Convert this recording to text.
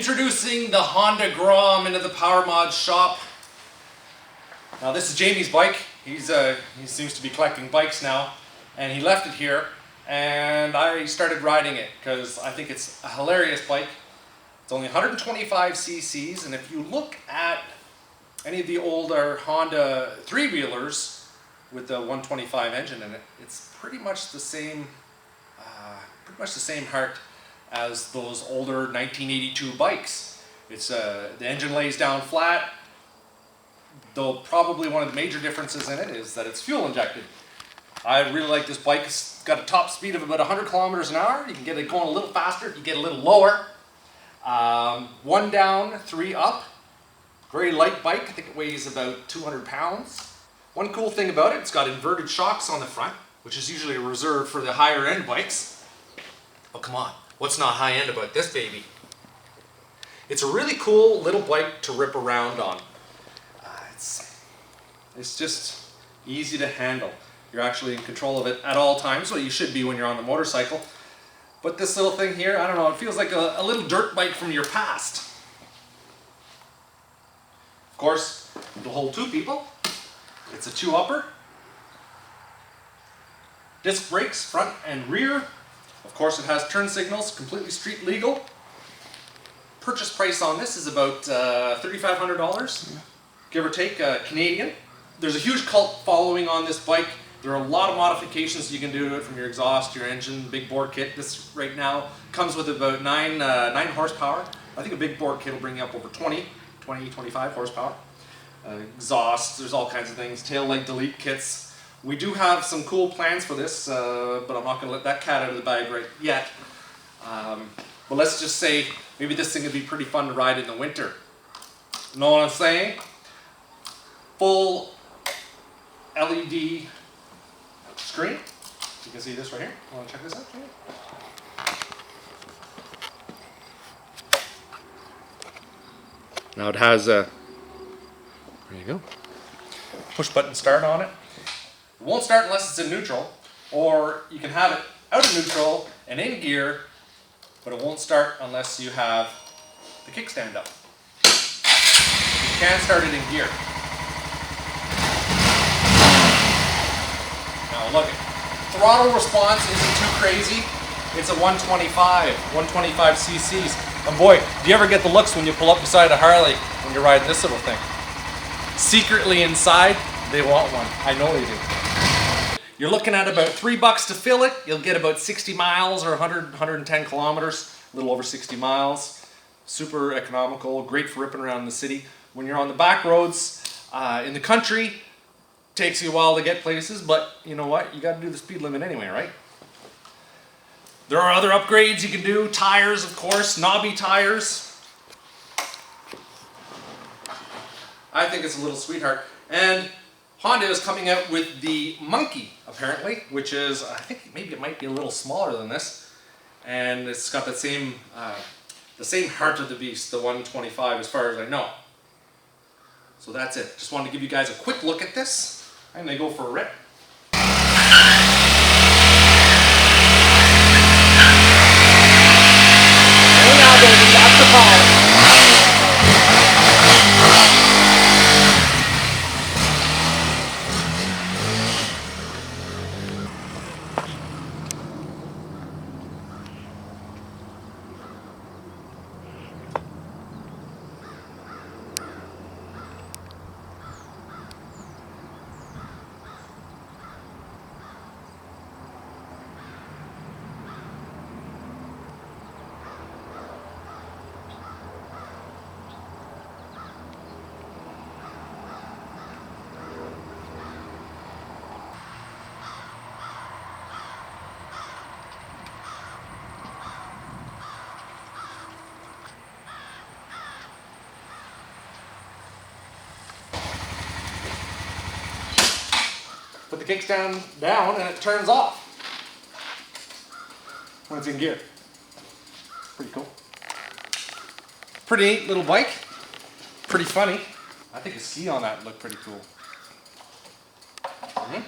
Introducing the Honda Grom into the PowerModz shop. Now this is Jamie's bike. He seems to be collecting bikes now, and he left it here, and I started riding it because I think it's a hilarious bike. It's only 125 cc's, and if you look at any of the older Honda three-wheelers with the 125 engine in it, it's pretty much the same heart as those older 1982 bikes. It's the engine lays down flat, though probably one of the major differences in it is that it's fuel injected. I really like this bike. It's got a top speed of about 100 kilometers an hour. You can get it going a little faster, you can get a little lower. 1 down, 3 up. Very light bike. I think it weighs about 200 pounds. One cool thing about it, it's got inverted shocks on the front, which is usually reserved for the higher end bikes. Oh, come on. What's not high end about this baby? It's a really cool little bike to rip around on. It's just easy to handle. You're actually in control of it at all times, well, you should be when you're on the motorcycle. But this little thing here, I don't know, it feels like a little dirt bike from your past. Of course, it'll hold 2 people. It's a 2-upper. Disc brakes, front and rear. Of course, it has turn signals, completely street legal. Purchase price on this is about $3,500, give or take, Canadian. There's a huge cult following on this bike. There are a lot of modifications you can do to it, from your exhaust, your engine, big bore kit. This right now comes with about 9 horsepower. I think a big bore kit will bring you up over 25 horsepower. Exhaust, there's all kinds of things. Tail light delete kits. We do have some cool plans for this, but I'm not going to let that cat out of the bag right yet. But let's just say maybe this thing would be pretty fun to ride in the winter. Know what I'm saying? Full LED screen. You can see this right here. Want to check this out? Now it has a, there you go, push button start on it. It won't start unless it's in neutral, or you can have it out of neutral and in gear, but it won't start unless you have the kickstand up. You can start it in gear. Now look, throttle response isn't too crazy. It's a 125 cc's. And boy, do you ever get the looks when you pull up beside a Harley when you're riding this little thing? Secretly inside, they want one. I know they do. You're looking at about $3 to fill it. You'll get about 60 miles or 110 kilometers, a little over 60 miles. Super economical, great for ripping around the city. When you're on the back roads in the country, takes you a while to get places, but you know what? You got to do the speed limit anyway, right? There are other upgrades you can do. Tires, of course, knobby tires. I think it's a little sweetheart. And Honda is coming out with the Monkey, apparently, which is, I think maybe it might be a little smaller than this. And it's got the same heart of the beast, the 125, as far as I know. So that's it. Just wanted to give you guys a quick look at this. I'm going to go for a rip. Hey now, baby, that's the power. Put the kickstand down and it turns off when it's in gear. Pretty cool. Pretty neat little bike. Pretty funny. I think a ski on that looked pretty cool. Mm-hmm.